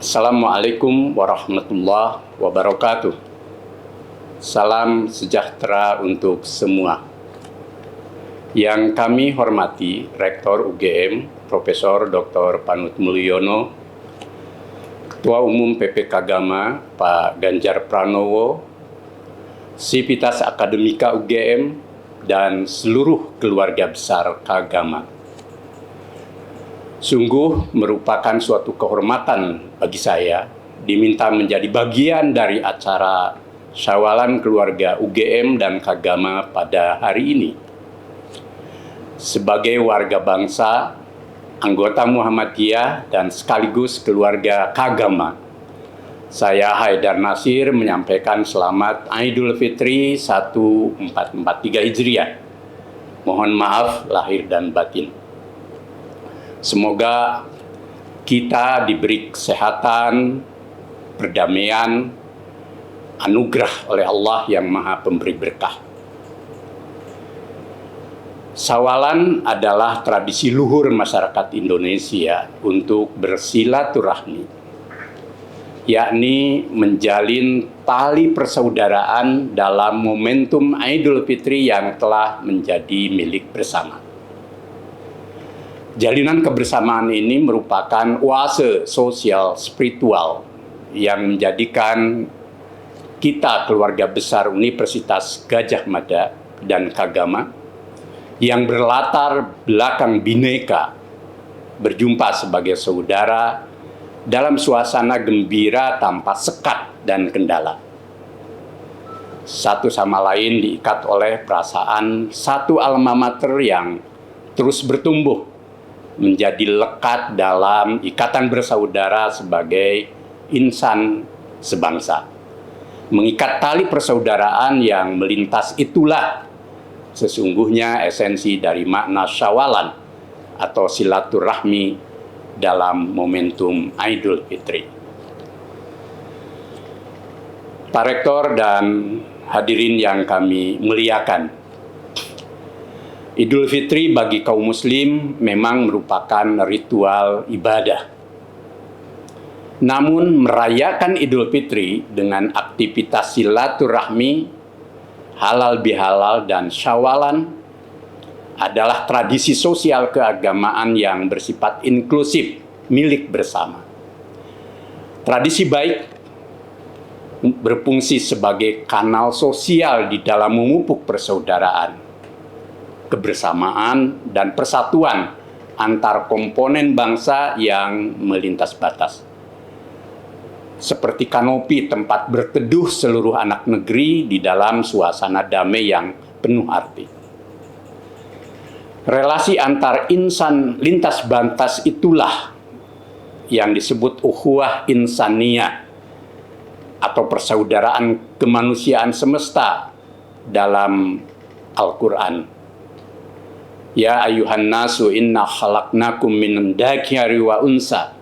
Assalamualaikum warahmatullahi wabarakatuh. Salam sejahtera untuk semua. Yang kami hormati Rektor UGM, Profesor Dr. Panut Mulyono, Ketua Umum PP Kagama, Pak Ganjar Pranowo, Sivitas Akademika UGM, dan seluruh keluarga besar Kagama. Sungguh merupakan suatu kehormatan bagi saya diminta menjadi bagian dari acara Syawalan Keluarga UGM dan Kagama pada hari ini. Sebagai warga bangsa, anggota Muhammadiyah, dan sekaligus keluarga Kagama, saya Haidar Nasir menyampaikan selamat Idul Fitri 1443 Hijriah. Mohon maaf lahir dan batin. Semoga kita diberi kesehatan, perdamaian, anugerah oleh Allah yang Maha Pemberi berkah. Syawalan adalah tradisi luhur masyarakat Indonesia untuk bersilaturahmi, yakni menjalin tali persaudaraan dalam momentum Idul Fitri yang telah menjadi milik bersama. Jalinan kebersamaan ini merupakan oase sosial spiritual yang menjadikan kita keluarga besar Universitas Gadjah Mada dan Kagama yang berlatar belakang Bhinneka berjumpa sebagai saudara dalam suasana gembira tanpa sekat dan kendala. Satu sama lain diikat oleh perasaan satu alma mater yang terus bertumbuh menjadi lekat dalam ikatan bersaudara sebagai insan sebangsa. Mengikat tali persaudaraan yang melintas itulah sesungguhnya esensi dari makna syawalan atau silaturahmi dalam momentum Idul Fitri. Pak Rektor dan hadirin yang kami muliakan, Idul Fitri bagi kaum muslim memang merupakan ritual ibadah. Namun merayakan Idul Fitri dengan aktivitas silaturahmi, halal bihalal, dan syawalan adalah tradisi sosial keagamaan yang bersifat inklusif milik bersama. Tradisi baik berfungsi sebagai kanal sosial di dalam memupuk persaudaraan, kebersamaan, dan persatuan antar komponen bangsa yang melintas batas. Seperti kanopi tempat berteduh seluruh anak negeri di dalam suasana damai yang penuh arti. Relasi antar insan lintas batas itulah yang disebut ukhuwah insaniyah atau persaudaraan kemanusiaan semesta dalam Al-Quran. Ya ayuhan nasu inna khalaqnakum min dzakari wa unsa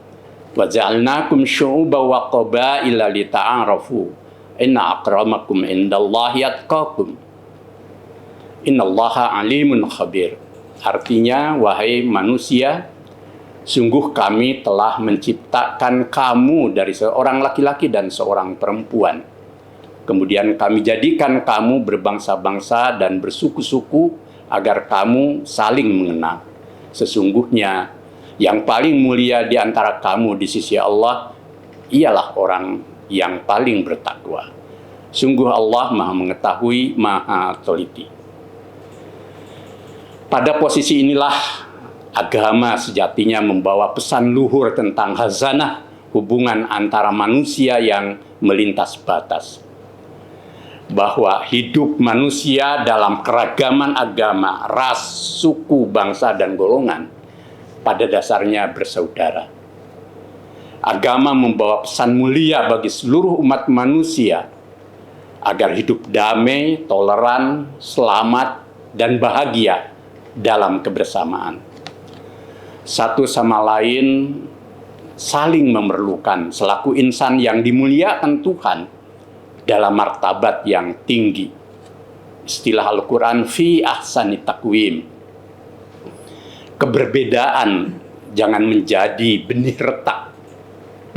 wa ja'alnakum syu'uban wa qabaila lita'arafu inna akramakum indallahi atqakum innallaha alimun khabir. Artinya, wahai manusia, sungguh kami telah menciptakan kamu dari seorang laki-laki dan seorang perempuan. Kemudian kami jadikan kamu berbangsa-bangsa dan bersuku-suku agar kamu saling mengenal. Sesungguhnya yang paling mulia di antara kamu di sisi Allah ialah orang yang paling bertakwa. Sungguh Allah Maha Mengetahui, Maha Teliti. Pada posisi inilah agama sejatinya membawa pesan luhur tentang khazanah hubungan antara manusia yang melintas batas. Bahwa hidup manusia dalam keragaman agama, ras, suku, bangsa, dan golongan pada dasarnya bersaudara. Agama membawa pesan mulia bagi seluruh umat manusia agar hidup damai, toleran, selamat, dan bahagia dalam kebersamaan. Satu sama lain saling memerlukan selaku insan yang dimuliakan Tuhan dalam martabat yang tinggi. Istilah Al-Quran, fi ahsani taqwim. Keberbedaan jangan menjadi benih retak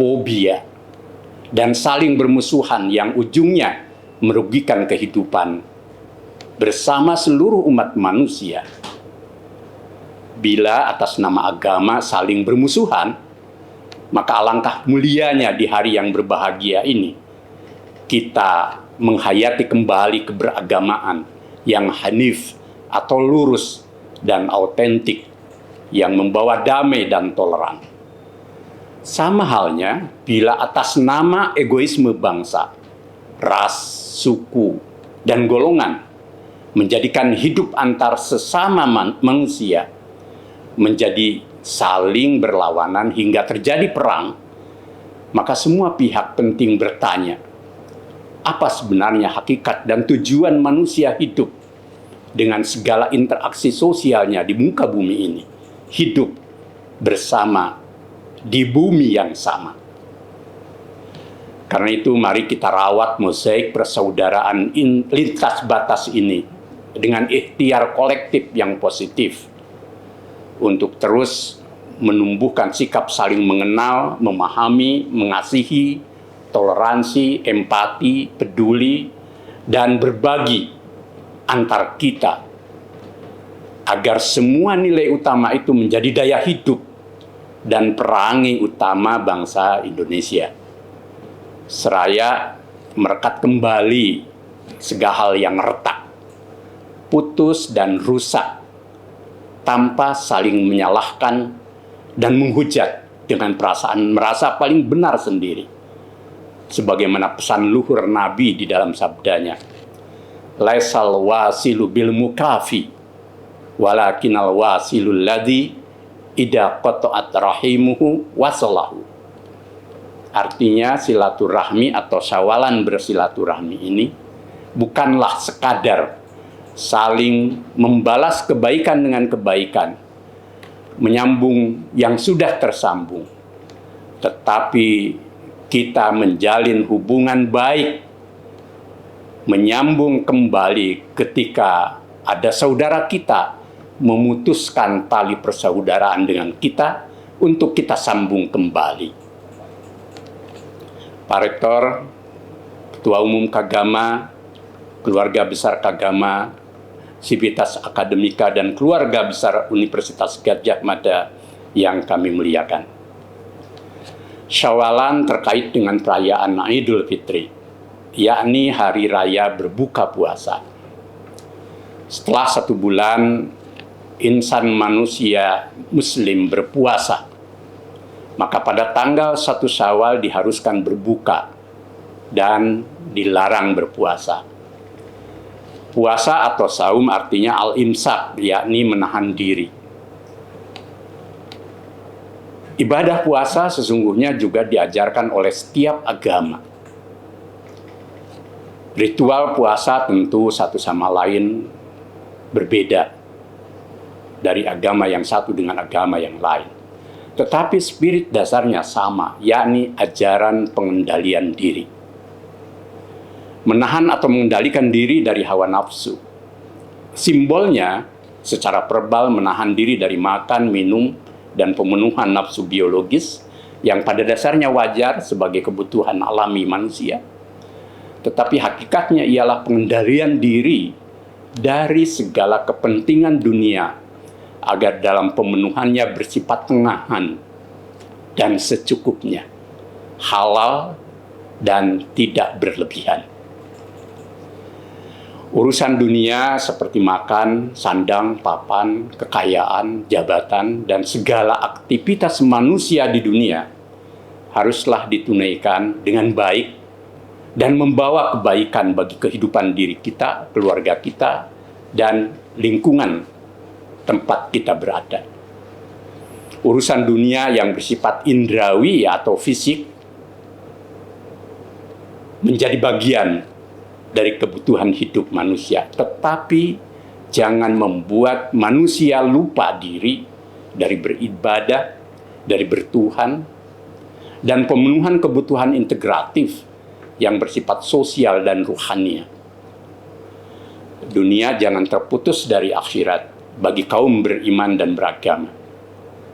fobia, dan saling bermusuhan yang ujungnya merugikan kehidupan bersama seluruh umat manusia. Bila atas nama agama saling bermusuhan, maka alangkah mulianya di hari yang berbahagia ini kita menghayati kembali keberagamaan yang hanif atau lurus dan autentik, yang membawa damai dan toleran. Sama halnya bila atas nama egoisme bangsa, ras, suku, dan golongan menjadikan hidup antar sesama manusia menjadi saling berlawanan hingga terjadi perang, maka semua pihak penting bertanya, apa sebenarnya hakikat dan tujuan manusia hidup dengan segala interaksi sosialnya di muka bumi ini, hidup bersama di bumi yang sama. Karena itu mari kita rawat mozaik persaudaraan lintas batas ini dengan ikhtiar kolektif yang positif untuk terus menumbuhkan sikap saling mengenal, memahami, mengasihi, toleransi, empati, peduli, dan berbagi antar kita, agar semua nilai utama itu menjadi daya hidup dan perangi utama bangsa Indonesia, seraya merekat kembali segala hal yang retak, putus dan rusak, tanpa saling menyalahkan dan menghujat dengan perasaan merasa paling benar sendiri. Sebagaimana pesan luhur Nabi di dalam sabdanya, laisal wasilu bil mukafi walakinal wasilul ladzi idza qata'at rahimuhu wasalahu. Artinya silaturahmi atau sawalan bersilaturahmi ini bukanlah sekadar saling membalas kebaikan dengan kebaikan, menyambung yang sudah tersambung, tetapi kita menjalin hubungan baik, menyambung kembali ketika ada saudara kita memutuskan tali persaudaraan dengan kita untuk kita sambung kembali. Pak Rektor, Ketua Umum Kagama, Keluarga Besar Kagama, Sivitas Akademika, dan Keluarga Besar Universitas Gadjah Mada yang kami muliakan. Syawalan terkait dengan perayaan Idul Fitri, yakni hari raya berbuka puasa. Setelah 1 bulan insan manusia muslim berpuasa, maka pada tanggal 1 Syawal diharuskan berbuka dan dilarang berpuasa. Puasa atau saum artinya al-imsak, yakni menahan diri. Ibadah puasa sesungguhnya juga diajarkan oleh setiap agama. Ritual puasa tentu satu sama lain berbeda dari agama yang satu dengan agama yang lain. Tetapi spirit dasarnya sama, yakni ajaran pengendalian diri. Menahan atau mengendalikan diri dari hawa nafsu. Simbolnya secara verbal menahan diri dari makan, minum, dan pemenuhan nafsu biologis yang pada dasarnya wajar sebagai kebutuhan alami manusia. Tetapi hakikatnya ialah pengendalian diri dari segala kepentingan dunia agar dalam pemenuhannya bersifat tengahan dan secukupnya, halal dan tidak berlebihan. Urusan dunia seperti makan, sandang, papan, kekayaan, jabatan, dan segala aktivitas manusia di dunia haruslah ditunaikan dengan baik dan membawa kebaikan bagi kehidupan diri kita, keluarga kita, dan lingkungan tempat kita berada. Urusan dunia yang bersifat indrawi atau fisik menjadi bagian dari kebutuhan hidup manusia, tetapi jangan membuat manusia lupa diri dari beribadah, dari bertuhan, dan pemenuhan kebutuhan integratif yang bersifat sosial dan ruhania. Dunia jangan terputus dari akhirat bagi kaum beriman dan beragama.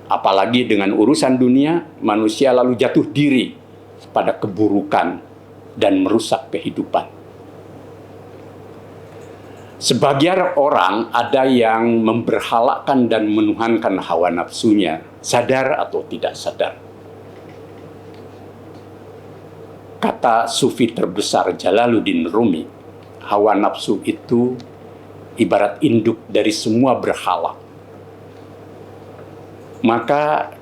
Apalagi dengan urusan dunia, manusia lalu jatuh diri pada keburukan dan merusak kehidupan. Sebagian orang ada yang memberhalakan dan menuhankan hawa nafsunya, sadar atau tidak sadar. Kata sufi terbesar Jalaluddin Rumi, hawa nafsu itu ibarat induk dari semua berhala. Maka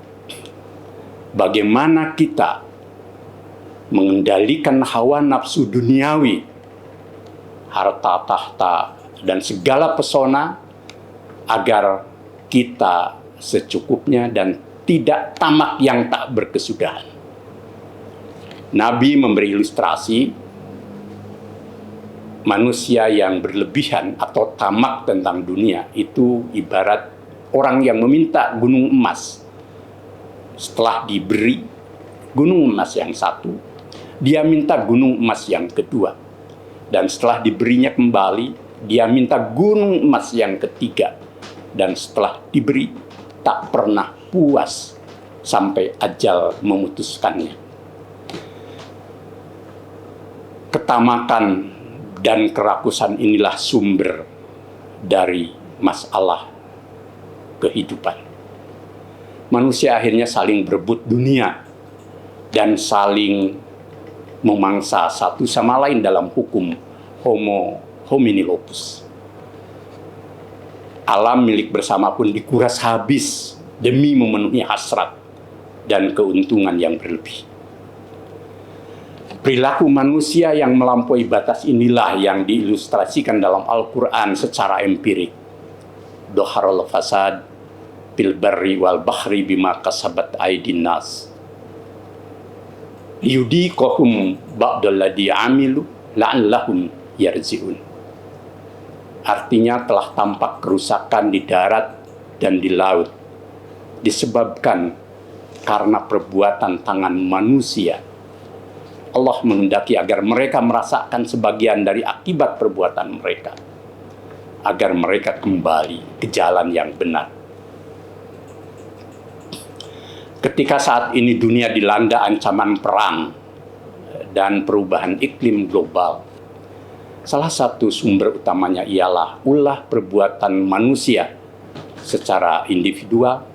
bagaimana kita mengendalikan hawa nafsu duniawi, harta tahta, dan segala pesona agar kita secukupnya dan tidak tamak yang tak berkesudahan. Nabi memberi ilustrasi manusia yang berlebihan atau tamak tentang dunia itu ibarat orang yang meminta gunung emas. Setelah diberi gunung emas yang satu, dia minta gunung emas yang kedua. Dan setelah diberinya kembali, dia minta gunung emas yang ketiga. Dan setelah diberi, tak pernah puas sampai ajal memutuskannya. Ketamakan dan kerakusan inilah sumber dari masalah kehidupan. Manusia akhirnya saling berebut dunia dan saling memangsa satu sama lain dalam hukum homo homini lupus. Alam milik bersama pun dikuras habis demi memenuhi hasrat dan keuntungan yang berlebih. Perilaku manusia yang melampaui batas inilah yang diilustrasikan dalam Al-Quran secara empirik. Doharul fasad bil barri wal bahri bima kasabat aydin nas. Yudiqahum ba'dalladhi amilu la'allahum yarji'un. Artinya telah tampak kerusakan di darat dan di laut disebabkan karena perbuatan tangan manusia. Allah menghendaki agar mereka merasakan sebagian dari akibat perbuatan mereka, agar mereka kembali ke jalan yang benar. Ketika saat ini dunia dilanda ancaman perang dan perubahan iklim global, salah satu sumber utamanya ialah ulah perbuatan manusia secara individual,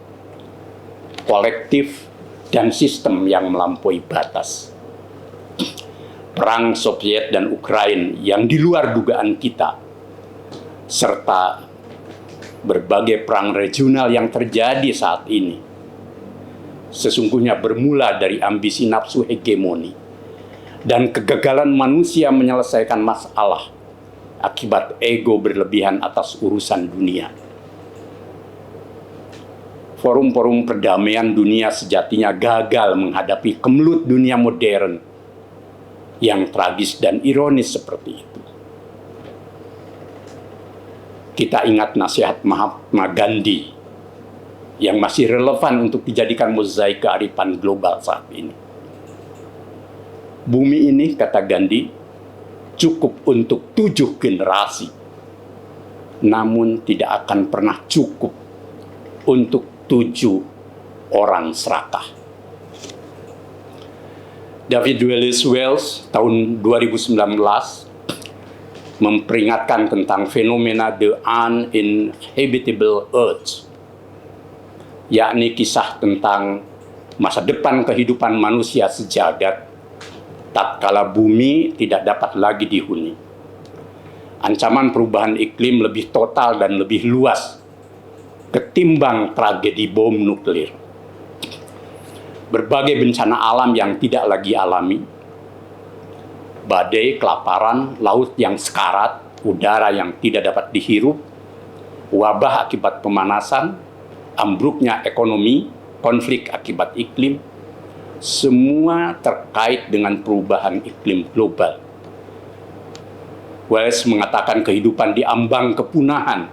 kolektif, dan sistem yang melampaui batas. Perang Soviet dan Ukraina yang di luar dugaan kita, serta berbagai perang regional yang terjadi saat ini, sesungguhnya bermula dari ambisi nafsu hegemoni dan kegagalan manusia menyelesaikan masalah akibat ego berlebihan atas urusan dunia. Forum-forum perdamaian dunia sejatinya gagal menghadapi kemelut dunia modern yang tragis dan ironis seperti itu. Kita ingat nasihat Mahatma Gandhi yang masih relevan untuk dijadikan mozaik kearifan global saat ini. Bumi ini, kata Gandhi, cukup untuk 7 generasi, namun tidak akan pernah cukup untuk 7 orang serakah. David Wallace Wells tahun 2019 memperingatkan tentang fenomena the uninhabitable earth, yakni kisah tentang masa depan kehidupan manusia sejagat tatkala bumi tidak dapat lagi dihuni. Ancaman perubahan iklim lebih total dan lebih luas ketimbang tragedi bom nuklir. Berbagai bencana alam yang tidak lagi alami, badai, kelaparan, laut yang sekarat, udara yang tidak dapat dihirup, wabah akibat pemanasan, ambruknya ekonomi, konflik akibat iklim, semua terkait dengan perubahan iklim global. Wells mengatakan kehidupan di ambang kepunahan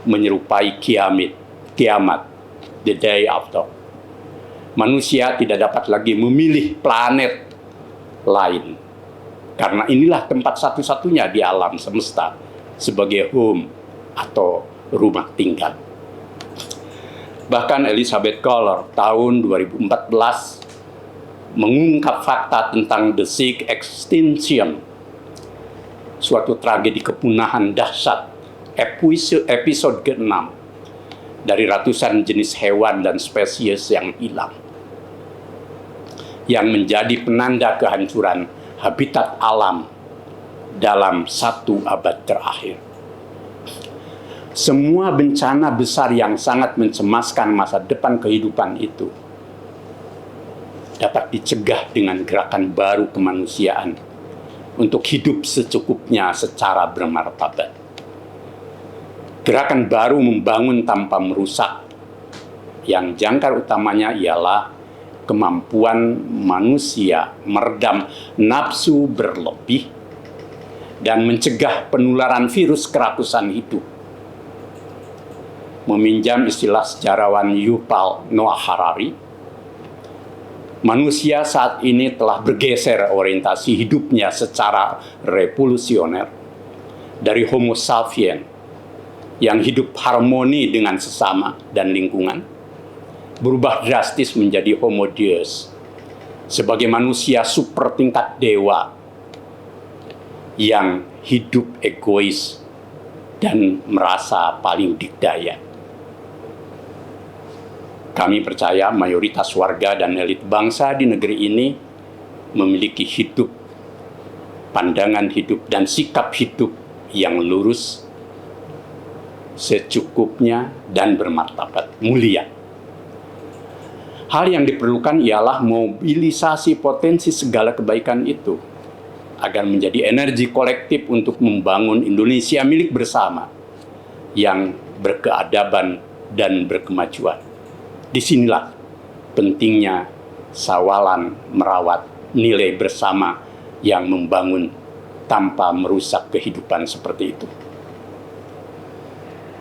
menyerupai kiamat, the day after. Manusia tidak dapat lagi memilih planet lain, karena inilah tempat satu-satunya di alam semesta sebagai home atau rumah tinggal. Bahkan Elizabeth Kohler tahun 2014 mengungkap fakta tentang the Sick Extinction, suatu tragedi kepunahan dahsyat, episode ke-6 dari ratusan jenis hewan dan spesies yang hilang, yang menjadi penanda kehancuran habitat alam dalam 1 abad terakhir. Semua bencana besar yang sangat mencemaskan masa depan kehidupan itu dapat dicegah dengan gerakan baru kemanusiaan untuk hidup secukupnya secara bermartabat. Gerakan baru membangun tanpa merusak, yang jangkar utamanya ialah kemampuan manusia meredam nafsu berlebih dan mencegah penularan virus kerakusan hidup. Meminjam istilah sejarawan Yuval Noah Harari, manusia saat ini telah bergeser orientasi hidupnya secara revolusioner dari Homo sapiens yang hidup harmoni dengan sesama dan lingkungan, berubah drastis menjadi Homo Deus, sebagai manusia super tingkat dewa yang hidup egois dan merasa paling dikdaya. Kami percaya mayoritas warga dan elit bangsa di negeri ini memiliki hidup, pandangan hidup, dan sikap hidup yang lurus, secukupnya, dan bermartabat mulia. Hal yang diperlukan ialah mobilisasi potensi segala kebaikan itu agar menjadi energi kolektif untuk membangun Indonesia milik bersama yang berkeadaban dan berkemajuan. Disinilah pentingnya Sawalan merawat nilai bersama yang membangun tanpa merusak kehidupan seperti itu.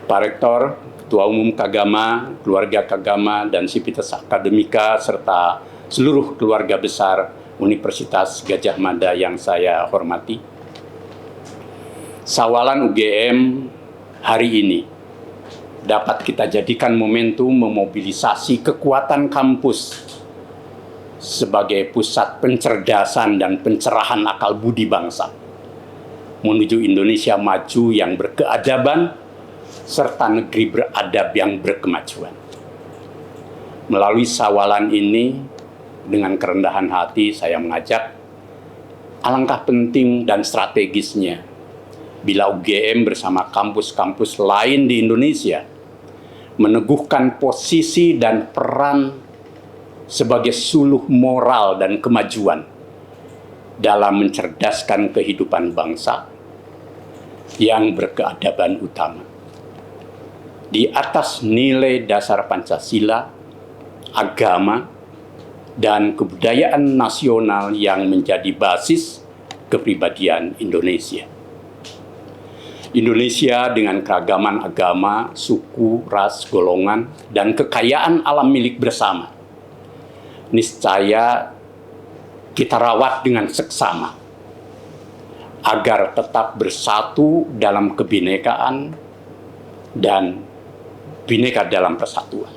Pak Rektor, Ketua Umum Kagama, keluarga Kagama, dan Sivitas Akademika, serta seluruh keluarga besar Universitas Gadjah Mada yang saya hormati, Sawalan UGM hari ini dapat kita jadikan momentum memobilisasi kekuatan kampus sebagai pusat pencerdasan dan pencerahan akal budi bangsa menuju Indonesia maju yang berkeadaban serta negeri beradab yang berkemajuan. Melalui Sawalan ini, dengan kerendahan hati saya mengajak, alangkah penting dan strategisnya bila UGM bersama kampus-kampus lain di Indonesia meneguhkan posisi dan peran sebagai suluh moral dan kemajuan dalam mencerdaskan kehidupan bangsa yang berkeadaban utama. Di atas nilai dasar Pancasila, agama, dan kebudayaan nasional yang menjadi basis kepribadian Indonesia. Indonesia dengan keragaman agama, suku, ras, golongan, dan kekayaan alam milik bersama, niscaya kita rawat dengan seksama agar tetap bersatu dalam kebinekaan dan bineka dalam persatuan.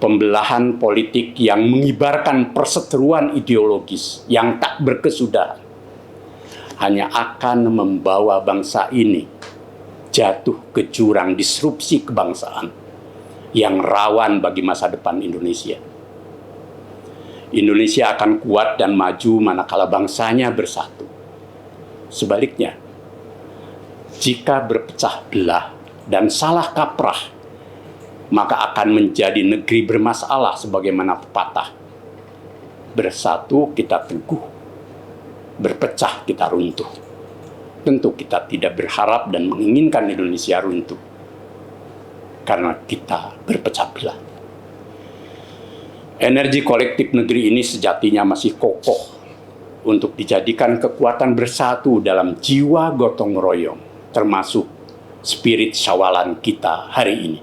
Pembelahan politik yang mengibarkan perseteruan ideologis yang tak berkesudahan hanya akan membawa bangsa ini jatuh ke jurang disrupsi kebangsaan yang rawan bagi masa depan Indonesia. Indonesia akan kuat dan maju manakala bangsanya bersatu. Sebaliknya, jika berpecah belah dan salah kaprah, maka akan menjadi negeri bermasalah sebagaimana pepatah. Bersatu kita teguh, berpecah kita runtuh. Tentu kita tidak berharap dan menginginkan Indonesia runtuh, karena kita berpecah belah. Energi kolektif negeri ini sejatinya masih kokoh untuk dijadikan kekuatan bersatu dalam jiwa gotong royong, termasuk spirit Sawalan kita hari ini.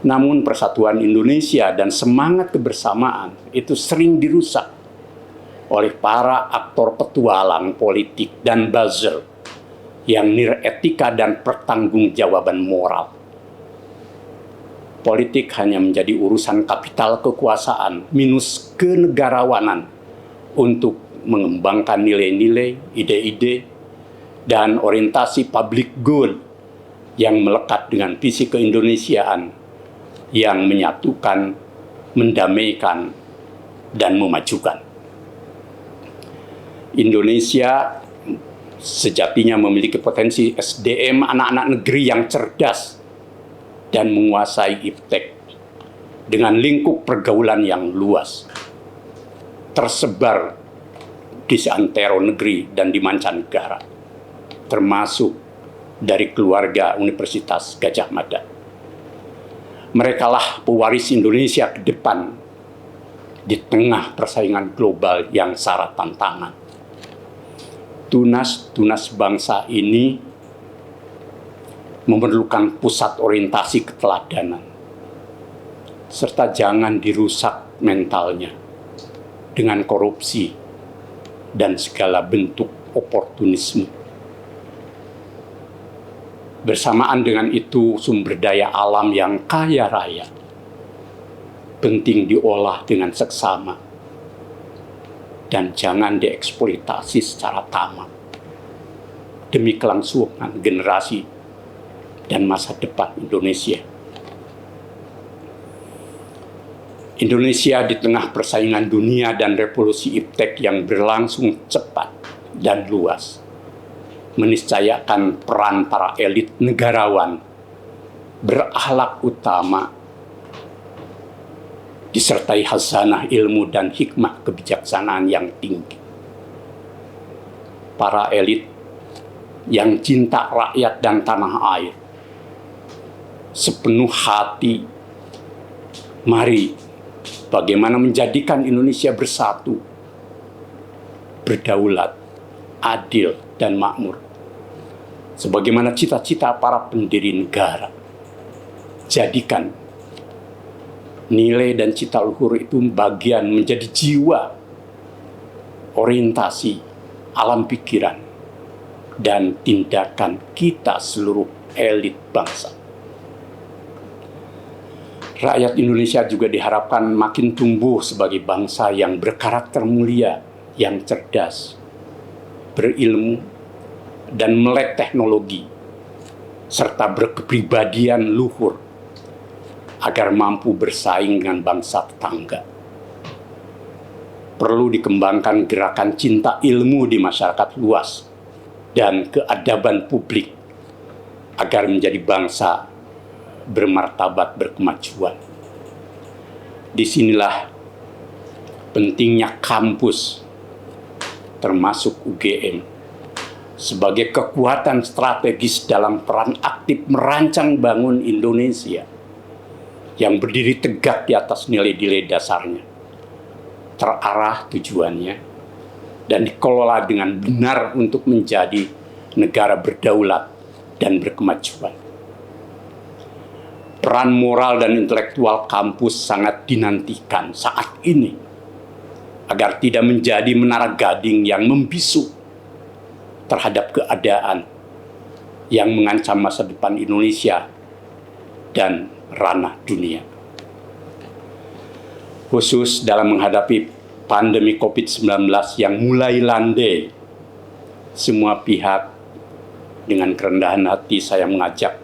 Namun persatuan Indonesia dan semangat kebersamaan itu sering dirusak oleh para aktor petualang politik dan buzzer yang niretika dan pertanggungjawaban moral. Politik hanya menjadi urusan kapital kekuasaan minus kenegarawanan untuk mengembangkan nilai-nilai, ide-ide, dan orientasi public good yang melekat dengan visi keindonesiaan yang menyatukan, mendamaikan, dan memajukan. Indonesia sejatinya memiliki potensi SDM anak-anak negeri yang cerdas dan menguasai iptek dengan lingkup pergaulan yang luas, tersebar di seantero negeri dan di mancanegara, termasuk dari keluarga Universitas Gadjah Mada. Merekalah pewaris Indonesia ke depan di tengah persaingan global yang syarat tantangan. Tunas-tunas bangsa ini memerlukan pusat orientasi keteladanan, serta jangan dirusak mentalnya dengan korupsi dan segala bentuk oportunisme. Bersamaan dengan itu, sumber daya alam yang kaya raya penting diolah dengan seksama dan jangan dieksploitasi secara tamak demi kelangsungan generasi dan masa depan Indonesia. Indonesia di tengah persaingan dunia dan revolusi iptek yang berlangsung cepat dan luas, meniscayakan peran para elit negarawan berakhlak utama, disertai khazanah ilmu dan hikmah kebijaksanaan yang tinggi. Para elit yang cinta rakyat dan tanah air, sepenuh hati, mari bagaimana menjadikan Indonesia bersatu, berdaulat, adil, dan makmur. Sebagaimana cita-cita para pendiri negara. Jadikan nilai dan cita luhur itu bagian menjadi jiwa, orientasi, alam pikiran, dan tindakan kita seluruh elit bangsa. Rakyat Indonesia juga diharapkan makin tumbuh sebagai bangsa yang berkarakter mulia, yang cerdas, berilmu, dan melek teknologi, serta berkepribadian luhur, agar mampu bersaing dengan bangsa tetangga. Perlu dikembangkan gerakan cinta ilmu di masyarakat luas dan keadaban publik, agar menjadi bangsa bermartabat berkemajuan. Disinilah pentingnya kampus, termasuk UGM, sebagai kekuatan strategis dalam peran aktif merancang bangun Indonesia yang berdiri tegak di atas nilai-nilai dasarnya, terarah tujuannya, dan dikelola dengan benar untuk menjadi negara berdaulat dan berkemajuan. Peran moral dan intelektual kampus sangat dinantikan saat ini, agar tidak menjadi menara gading yang membisu terhadap keadaan yang mengancam masa depan Indonesia dan ranah dunia. Khusus dalam menghadapi pandemi COVID-19 yang mulai landai, semua pihak dengan kerendahan hati saya mengajak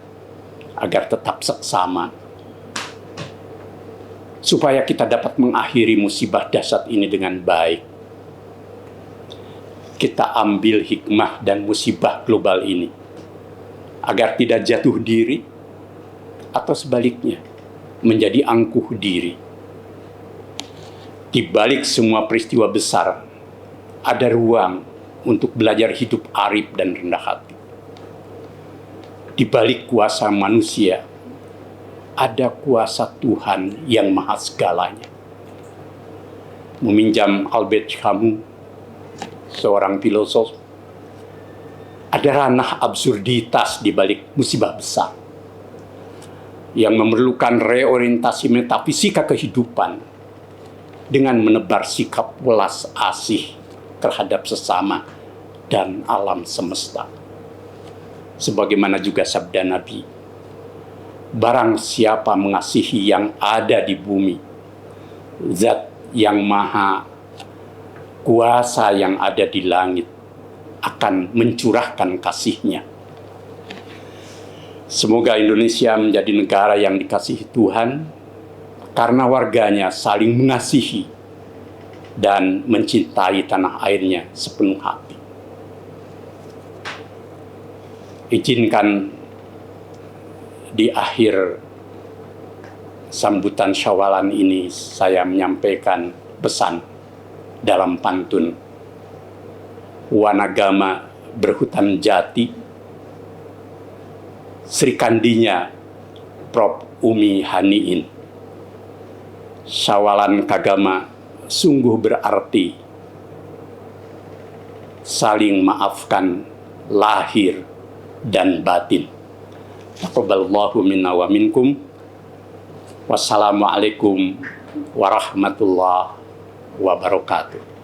agar tetap seksama, supaya kita dapat mengakhiri musibah dahsyat ini dengan baik. Kita ambil hikmah dan musibah global ini, agar tidak jatuh diri, atau sebaliknya, menjadi angkuh diri. Di balik semua peristiwa besar, ada ruang untuk belajar hidup arif dan rendah hati. Di balik kuasa manusia, ada kuasa Tuhan yang maha segalanya. Meminjam Albert Camus, seorang filosof, ada ranah absurditas di balik musibah besar yang memerlukan reorientasi metafisika kehidupan dengan menebar sikap welas asih terhadap sesama dan alam semesta. Sebagaimana juga sabda Nabi, Barang siapa mengasihi yang ada di bumi, Zat yang maha kuasa yang ada di langit akan mencurahkan kasih-Nya. Semoga Indonesia menjadi negara yang dikasihi Tuhan karena warganya saling mengasihi dan mencintai tanah airnya sepenuh hati. Izinkan di akhir sambutan Syawalan ini saya menyampaikan pesan dalam pantun Wanagama berhutan jati, Sri Kandinya Prof. Umi Haniin. Syawalan kagama sungguh berarti saling maafkan lahir dan batin. Taqabbalallahu minna wa minkum. Wassalamualaikum warahmatullahi wabarakatuh.